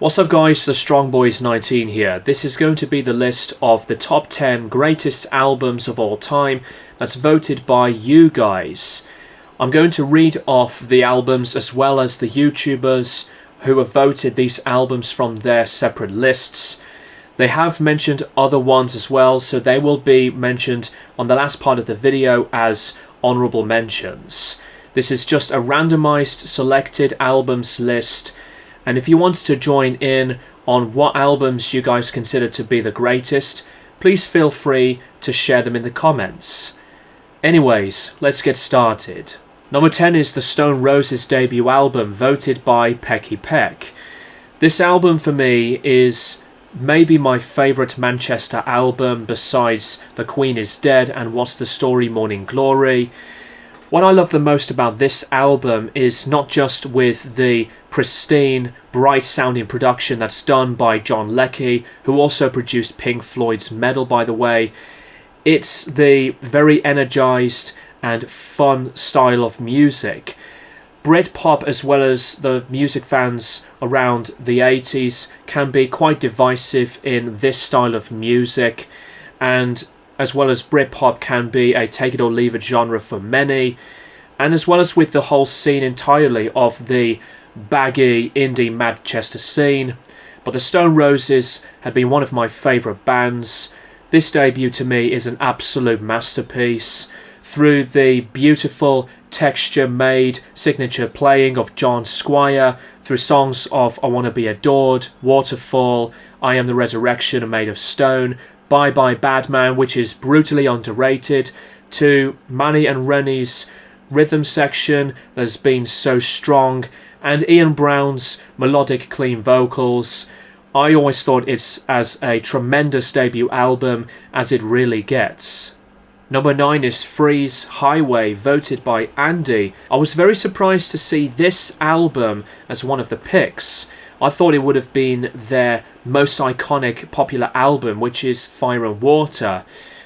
What's up guys, the Strong Boys 19 here. This is going to be the list of the top 10 greatest albums of all time that's voted by you guys. I'm going to read off the albums as well as the YouTubers who have voted these albums from their separate lists. They have mentioned other ones as well, so they will be mentioned on the last part of the video as honorable mentions. This is just a randomized selected albums list. And if you want to join in on what albums you guys consider to be the greatest, please feel free to share them in the comments. Anyways, let's get started. Number 10 is the Stone Roses debut album, voted by Pecky Peck. This album for me is maybe my favourite Manchester album besides The Queen is Dead and What's the Story Morning Glory. What I love the most about this album is not just with the pristine, bright-sounding production that's done by John Leckie, who also produced Pink Floyd's Meddle, by the way. It's the very energised and fun style of music. Britpop, as well as the music fans around the 80s, can be quite divisive in this style of music, and as well as Britpop can be a take-it-or-leave-it genre for many, and as well as with the whole scene entirely of the baggy indie Manchester scene. But the Stone Roses had been one of my favourite bands. This debut to me is an absolute masterpiece. Through the beautiful texture-made signature playing of John Squire, through songs of I Wanna Be Adored, Waterfall, I Am the Resurrection and Made of Stone, Bye Bye Badman, which is brutally underrated, to Manny and Rennie's rhythm section that's been so strong, and Ian Brown's melodic clean vocals. I always thought it's as a tremendous debut album as it really gets. Number 9 is Free's Highway, voted by Andy. I was very surprised to see this album as one of the picks. I thought it would have been their most iconic popular album, which is Fire and Water,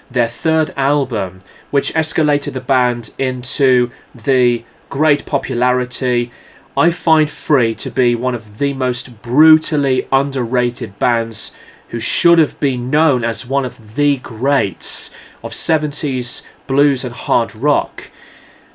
their third album, which escalated the band into the great popularity. I find Free to be one of the most brutally underrated bands who should have been known as one of the greats of 70s blues and hard rock.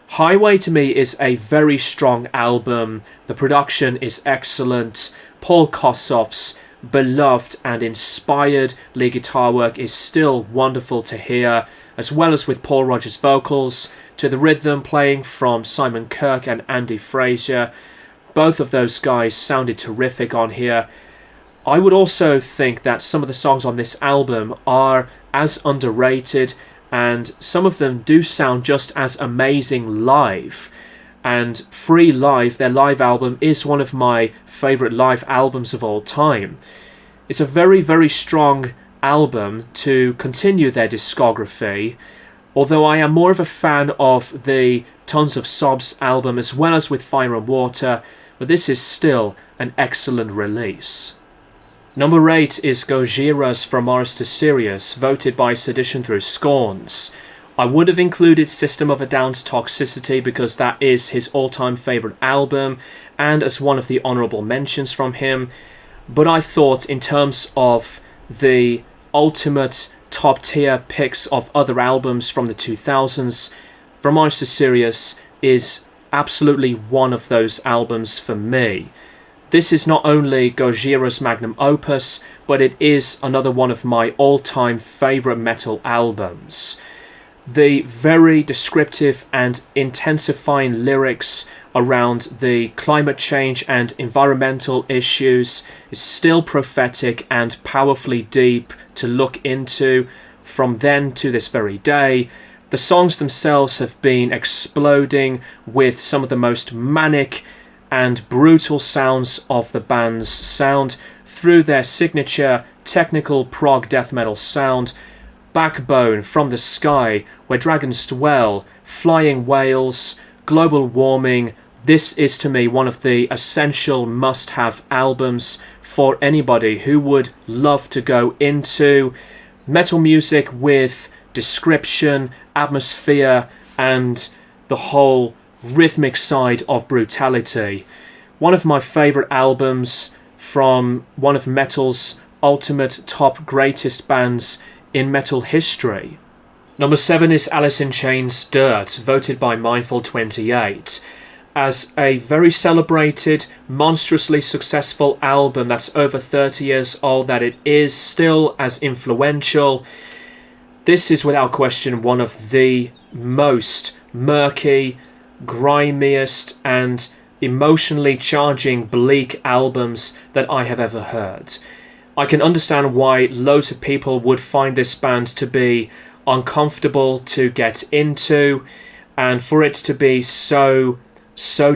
Highway to me is a very strong album. The production is excellent. Paul Kossoff's beloved and inspired lead guitar work is still wonderful to hear, as well as with Paul Rodgers' vocals, to the rhythm playing from Simon Kirke and Andy Fraser. Both of those guys sounded terrific on here. I would also think that some of the songs on this album are as underrated, and some of them do sound just as amazing live. And Free Live, their live album, is one of my favourite live albums of all time. It's a very, very strong album to continue their discography, although I am more of a fan of the Tons of Sobs album as well as with Fire and Water, but this is still an excellent release. Number 8 is Gojira's From Mars to Sirius, voted by Sedition Through Scorns. I would have included System of a Down's Toxicity because that is his all-time favourite album and as one of the honourable mentions from him, but I thought in terms of the ultimate top-tier picks of other albums from the 2000s, From Mars to Sirius is absolutely one of those albums for me. This is not only Gojira's magnum opus, but it is another one of my all-time favourite metal albums. The very descriptive and intensifying lyrics around the climate change and environmental issues is still prophetic and powerfully deep to look into from then to this very day. The songs themselves have been exploding with some of the most manic and brutal sounds of the band's sound through their signature technical prog death metal sound, Backbone, From the Sky, Where Dragons Dwell, Flying Whales, Global Warming. This is to me one of the essential must-have albums for anybody who would love to go into metal music with description, atmosphere, and the whole rhythmic side of brutality. One of my favourite albums from one of metal's ultimate top greatest bands in metal history. Number 7 is Alice in Chains' Dirt, voted by Mindful28, as a very celebrated, monstrously successful album that's over 30 years old, that it is still as influential. This is without question one of the most murky, grimiest and emotionally charging bleak albums that I have ever heard. I can understand why loads of people would find this band to be uncomfortable to get into and for it to be so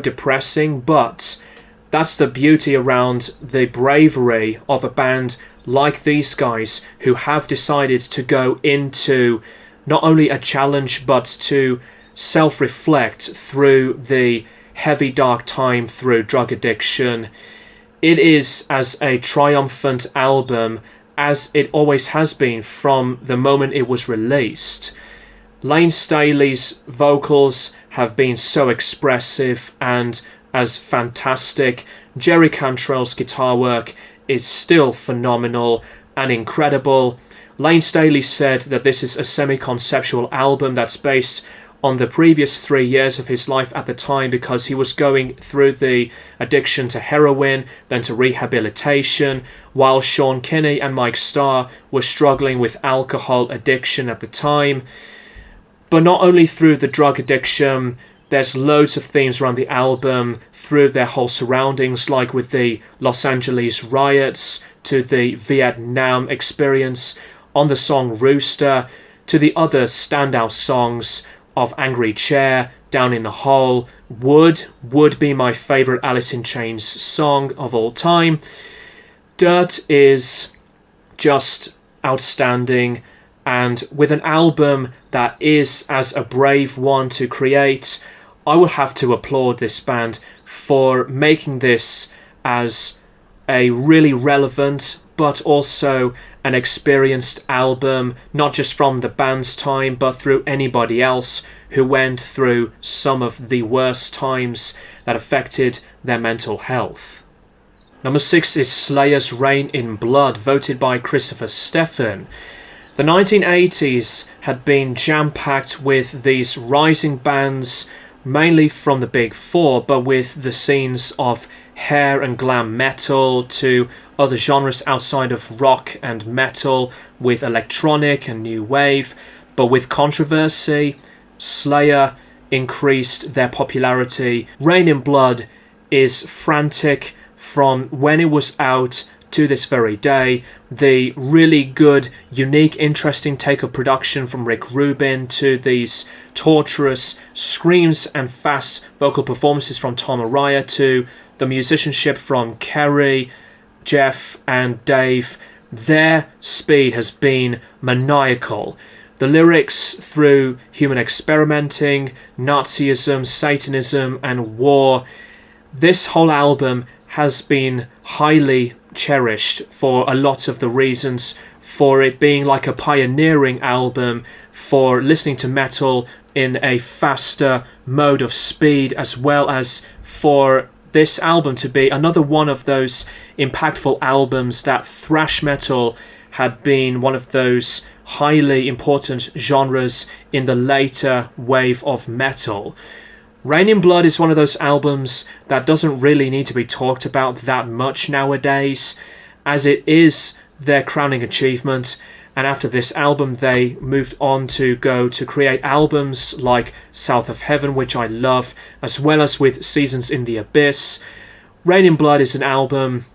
depressing, but that's the beauty around the bravery of a band like these guys, who have decided to go into not only a challenge but to self-reflect through the heavy dark time through drug addiction. It is as a triumphant album as it always has been from the moment it was released. Layne Staley's vocals have been so expressive and as fantastic. Jerry Cantrell's guitar work is still phenomenal and incredible. Layne Staley said that this is a semi-conceptual album that's based on the previous 3 years of his life at the time, because he was going through the addiction to heroin, then to rehabilitation, while Sean Kinney and Mike Starr were struggling with alcohol addiction at the time. But not only through the drug addiction, there's loads of themes around the album through their whole surroundings, like with the Los Angeles riots, to the Vietnam experience on the song Rooster, to the other standout songs of Angry Chair, Down in the Hole, would be my favourite Alice in Chains song of all time. Dirt is just outstanding, and with an album that is as a brave one to create, I will have to applaud this band for making this as a really relevant but also an experienced album, not just from the band's time but through anybody else who went through some of the worst times that affected their mental health. Number 6 is Slayer's Reign in Blood, voted by Christopher Stephan. The 1980s had been jam-packed with these rising bands, mainly from the Big Four, but with the scenes of hair and glam metal to other genres outside of rock and metal, with electronic and new wave. But with controversy, Slayer increased their popularity. Reign in Blood is frantic from when it was out to this very day. The really good, unique, interesting take of production from Rick Rubin, to these torturous screams and fast vocal performances from Tom Araya, to the musicianship from Kerry, Jeff and Dave. Their speed has been maniacal. The lyrics through human experimenting, Nazism, Satanism and war. This whole album has been highly cherished for a lot of the reasons, for it being like a pioneering album for listening to metal in a faster mode of speed, as well as for this album to be another one of those impactful albums that thrash metal had been one of those highly important genres in the later wave of metal. Reign in Blood is one of those albums that doesn't really need to be talked about that much nowadays, as it is their crowning achievement. And after this album, they moved on to go to create albums like South of Heaven, which I love, as well as with Seasons in the Abyss. Reign in Blood is an album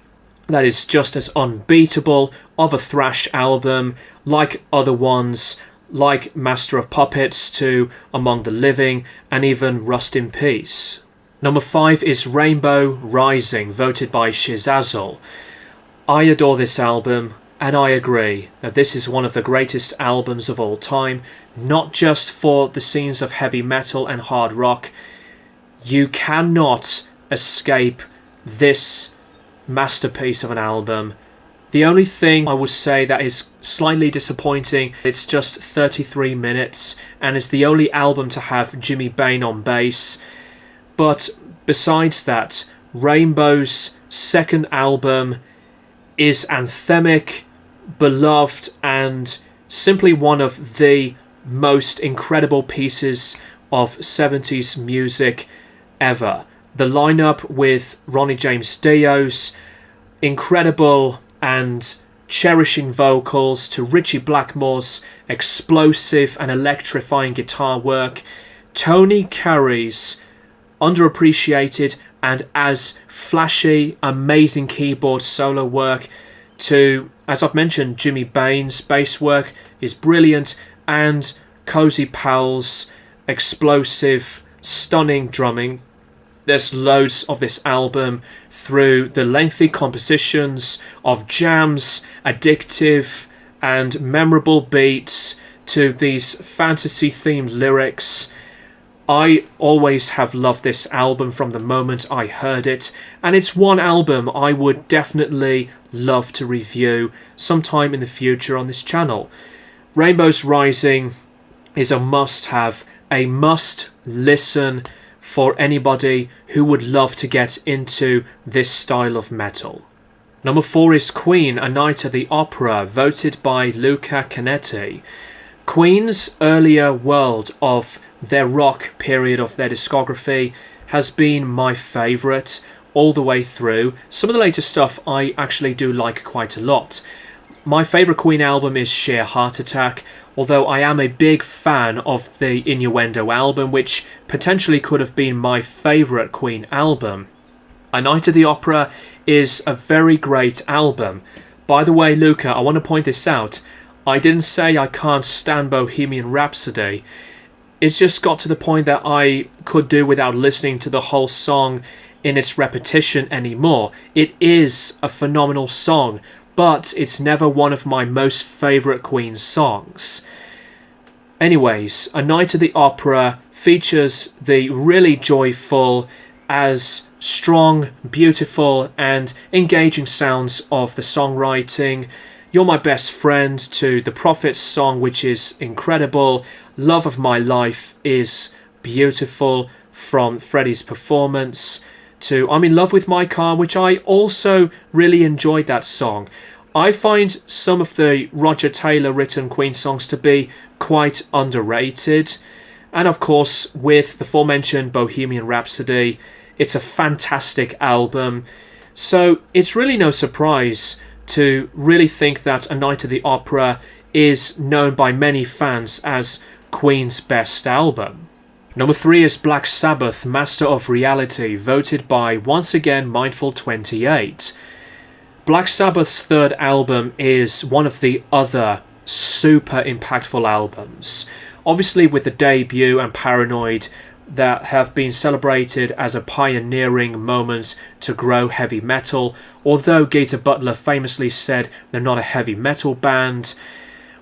that is just as unbeatable of a thrash album, like other ones, like Master of Puppets to Among the Living, and even Rust in Peace. Number 5 is Rainbow Rising, voted by Shizazel. I adore this album, and I agree that this is one of the greatest albums of all time, not just for the scenes of heavy metal and hard rock. You cannot escape this masterpiece of an album. The only thing I would say that is slightly disappointing, it's just 33 minutes, and it's the only album to have Jimmy Bain on bass. But besides that, Rainbow's second album is anthemic, beloved, and simply one of the most incredible pieces of 70s music ever. The lineup with Ronnie James Dio's incredible and cherishing vocals to Ritchie Blackmore's explosive and electrifying guitar work, Tony Carey's underappreciated and as flashy, amazing keyboard solo work, to, as I've mentioned, Jimmy Bain's bass work is brilliant, and Cozy Powell's explosive, stunning drumming. There's loads of this album through the lengthy compositions of jams, addictive and memorable beats, to these fantasy-themed lyrics. I always have loved this album from the moment I heard it, and it's one album I would definitely love to review sometime in the future on this channel. Rainbows Rising is a must-have, a must-listen for anybody who would love to get into this style of metal. Number 4 is Queen, A Night at the Opera, voted by Luca Canetti. Queen's earlier world of their rock period of their discography has been my favourite all the way through. Some of the later stuff I actually do like quite a lot. My favourite Queen album is Sheer Heart Attack, although I am a big fan of the Innuendo album, which potentially could have been my favourite Queen album. A Night at the Opera is a very great album. By the way, Luca, I want to point this out. I didn't say I can't stand Bohemian Rhapsody. It's just got to the point that I could do without listening to the whole song in its repetition anymore. It is a phenomenal song, but it's never one of my most favourite Queen songs. Anyways, A Night at the Opera features the really joyful, as strong, beautiful and engaging sounds of the songwriting. You're My Best Friend to The Prophet's song, which is incredible. Love of My Life is beautiful, from Freddie's performance, to I'm in Love with My Car, which I also really enjoyed that song. I find some of the Roger Taylor written Queen songs to be quite underrated. And of course, with the aforementioned Bohemian Rhapsody, it's a fantastic album. So it's really no surprise to really think that A Night at the Opera is known by many fans as Queen's best album. Number 3 is Black Sabbath, Master of Reality, voted by, once again, Mindful28. Black Sabbath's third album is one of the other super impactful albums. Obviously with the debut and Paranoid that have been celebrated as a pioneering moment to grow heavy metal, although Geezer Butler famously said they're not a heavy metal band.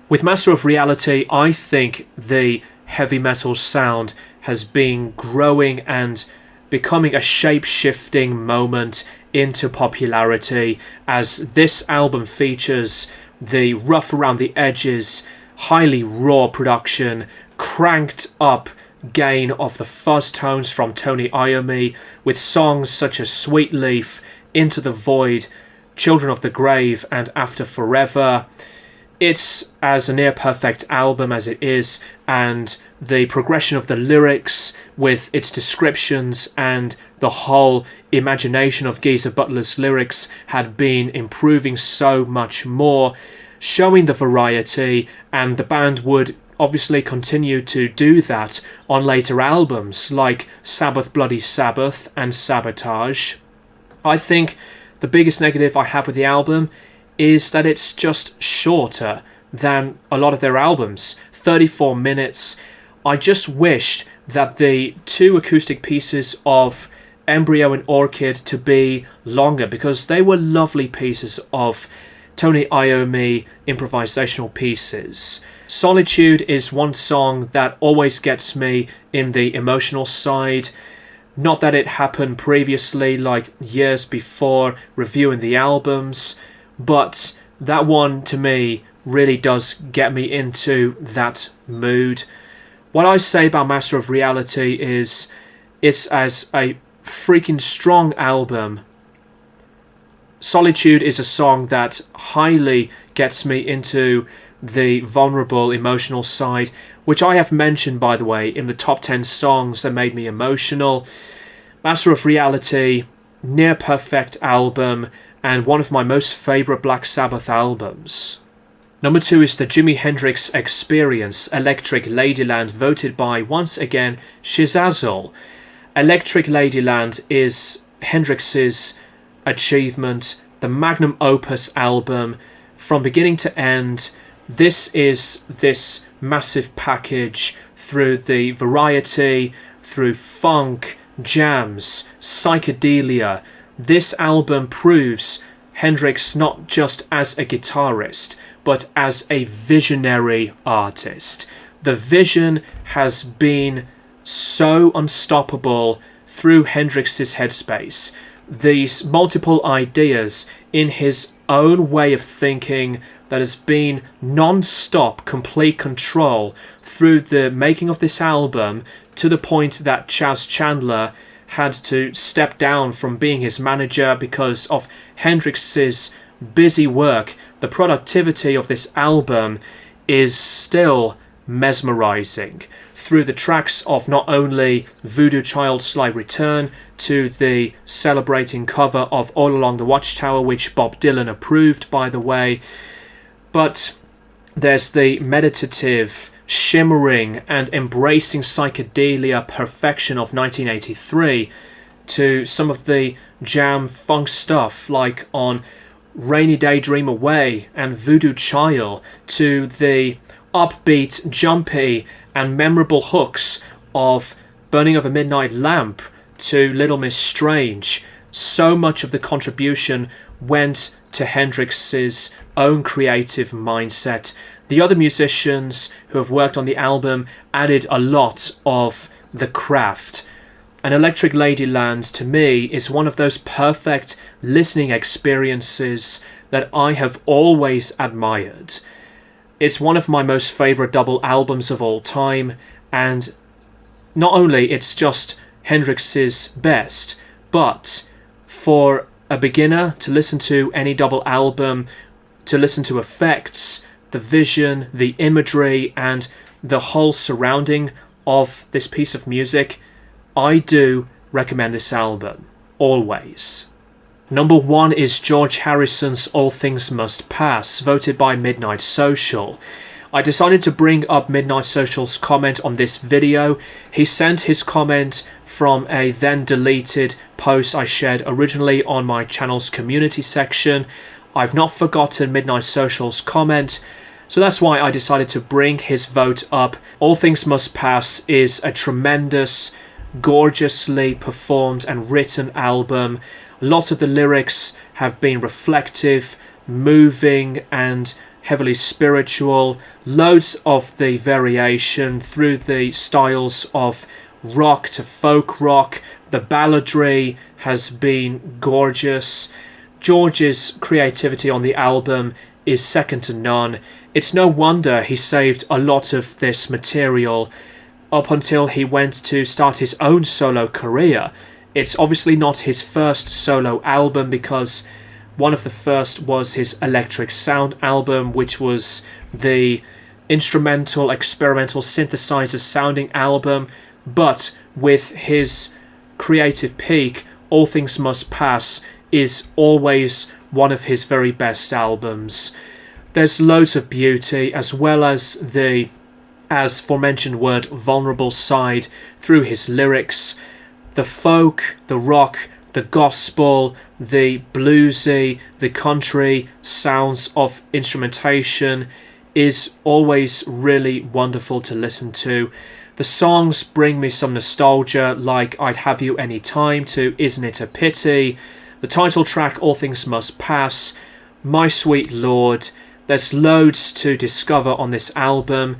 With Master of Reality, I think the heavy metal sound has been growing and becoming a shape-shifting moment into popularity, as this album features the rough around the edges, highly raw production, cranked up gain of the fuzz tones from Tony Iommi, with songs such as Sweet Leaf, Into the Void, Children of the Grave and After Forever. It's as a near-perfect album as it is, and the progression of the lyrics with its descriptions and the whole imagination of Geezer Butler's lyrics had been improving so much more, showing the variety, and the band would obviously continue to do that on later albums like Sabbath Bloody Sabbath and Sabotage. I think the biggest negative I have with the album is that it's just shorter than a lot of their albums, 34 minutes. I just wished that the two acoustic pieces of Embryo and Orchid to be longer, because they were lovely pieces of Tony Iommi improvisational pieces. Solitude is one song that always gets me in the emotional side. Not that it happened previously, like years before reviewing the albums, but that one to me really does get me into that mood. What I say about Master of Reality is it's as a freaking strong album Solitude is a song that highly gets me into the vulnerable emotional side, which I have mentioned, by the way, in the top 10 songs that made me emotional. Master of Reality, near perfect album, and one of my most favourite Black Sabbath albums. Number 2 is the Jimi Hendrix Experience, Electric Ladyland, voted by, once again, Shizazzle. Electric Ladyland is Hendrix's achievement, the magnum opus album, from beginning to end. This is this massive package through the variety, through funk, jams, psychedelia. This album proves Hendrix not just as a guitarist, but as a visionary artist. The vision has been so unstoppable through Hendrix's headspace. These multiple ideas in his own way of thinking that has been non-stop, complete control through the making of this album, to the point that Chas Chandler had to step down from being his manager because of Hendrix's busy work. The productivity of this album is still mesmerizing through the tracks of not only Voodoo Child's Sly Return to the celebrating cover of All Along the Watchtower, which Bob Dylan approved, by the way, but there's the meditative, shimmering and embracing psychedelia perfection of 1983 to some of the jam funk stuff like on Rainy Day Dream Away and Voodoo Child, to the upbeat, jumpy and memorable hooks of Burning of a Midnight Lamp to Little Miss Strange. So much of the contribution went to Hendrix's own creative mindset. The other musicians who have worked on the album added a lot of the craft. And Electric Ladyland, to me, is one of those perfect listening experiences that I have always admired. It's one of my most favourite double albums of all time, and not only it's just Hendrix's best, but for a beginner to listen to any double album, to listen to effects, the vision, the imagery, and the whole surrounding of this piece of music, I do recommend this album, always. Number 1 is George Harrison's All Things Must Pass, voted by Midnight Social. I decided to bring up Midnight Social's comment on this video. He sent his comment from a then deleted post I shared originally on my channel's community section. I've not forgotten Midnight Social's comment, so that's why I decided to bring his vote up. All Things Must Pass is a tremendous, gorgeously performed and written album. Lots of the lyrics have been reflective, moving and heavily spiritual. Loads of the variation through the styles of rock to folk rock. The balladry has been gorgeous. George's creativity on the album is second to none. It's no wonder he saved a lot of this material up until he went to start his own solo career. It's obviously not his first solo album, because one of the first was his Electric Sound album, which was the instrumental, experimental synthesizer sounding album. But with his creative peak, All Things Must Pass is always one of his very best albums. There's loads of beauty, as well as the, as aforementioned word, vulnerable side through his lyrics. The folk, the rock, the gospel, the bluesy, the country sounds of instrumentation is always really wonderful to listen to. The songs bring me some nostalgia, like I'd Have You Anytime to Isn't It a Pity, the title track All Things Must Pass, My Sweet Lord. There's loads to discover on this album,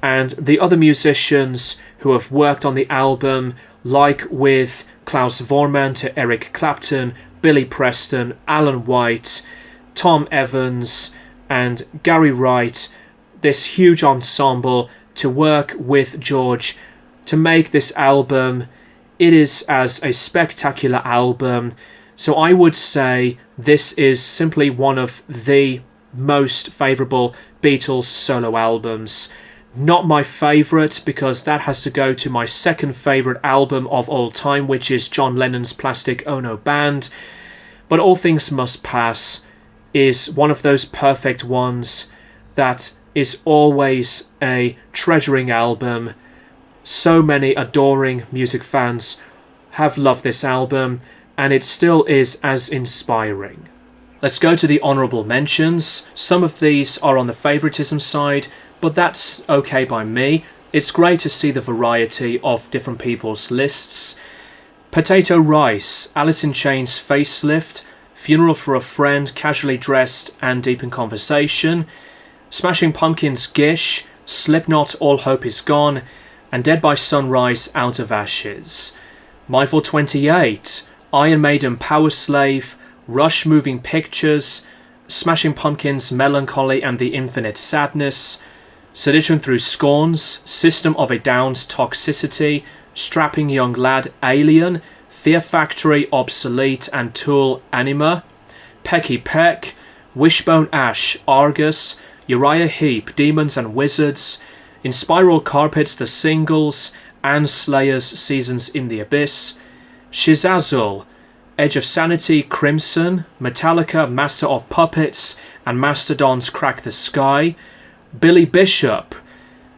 and the other musicians who have worked on the album, like with Klaus Vormann to Eric Clapton, Billy Preston, Alan White, Tom Evans and Gary Wright, this huge ensemble to work with George to make this album. It is as a spectacular album, So I would say this is simply one of the most favourable Beatles solo albums. Not my favourite, because that has to go to my second favourite album of all time, which is John Lennon's Plastic Ono Band. But All Things Must Pass is one of those perfect ones that is always a treasuring album. So many adoring music fans have loved this album, and it still is as inspiring. Let's go to the honourable mentions. Some of these are on the favouritism side, but that's okay by me. It's great to see the variety of different people's lists. Potato Rice, Alice in Chains Facelift, Funeral for a Friend, Casually Dressed and Deep in Conversation, Smashing Pumpkins Gish, Slipknot All Hope Is Gone, and Dead by Sunrise Out of Ashes. Mindful 28, Iron Maiden Power Slave, Rush Moving Pictures, Smashing Pumpkins Melancholy and the Infinite Sadness, Sedition Through Scorns, System of a Down's Toxicity, Strapping Young Lad Alien, Fear Factory Obsolete and Tool Anima, Pecky Peck, Wishbone Ash Argus, Uriah Heep Demons and Wizards, In Spiral Carpets The Singles, and Slayer's Seasons in the Abyss, Shizazzle, Edge of Sanity Crimson, Metallica Master of Puppets and Mastodon's Crack the Sky, Billy Bishop,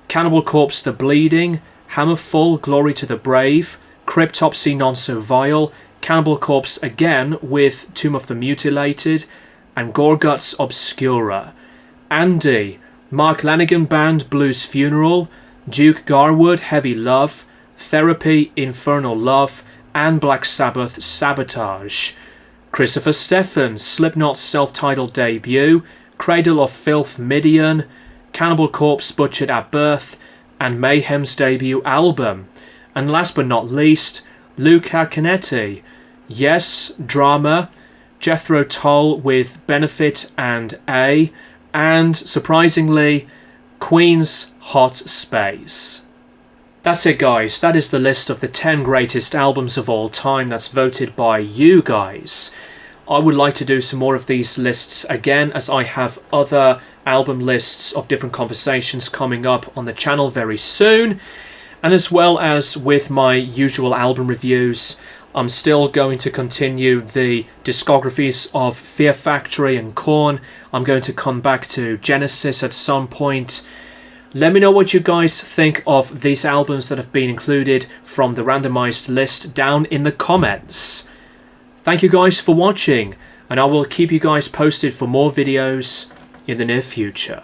Cannibal Corpse The Bleeding, Hammerfall Glory to the Brave, Cryptopsy Non So Vile, Cannibal Corpse again with Tomb of the Mutilated, and Gorguts Obscura. Andy, Mark Lanegan Band Blues Funeral, Duke Garwood Heavy Love, Therapy Infernal Love, and Black Sabbath Sabotage. Christopher Steffens, Slipknot's self-titled debut, Cradle of Filth Midian, Cannibal Corpse Butchered at Birth, and Mayhem's debut album. And last but not least, Luca Canetti, Yes, Drama, Jethro Tull with Benefit and A, and surprisingly, Queen's Hot Space. That's it, guys. That is the list of the 10 greatest albums of all time that's voted by you guys. I would like to do some more of these lists again, as I have other album lists of different conversations coming up on the channel very soon. And as well as with my usual album reviews, I'm still going to continue the discographies of Fear Factory and Korn. I'm going to come back to Genesis at some point. Let me know what you guys think of these albums that have been included from the randomized list down in the comments. Thank you guys for watching, and I will keep you guys posted for more videos in the near future.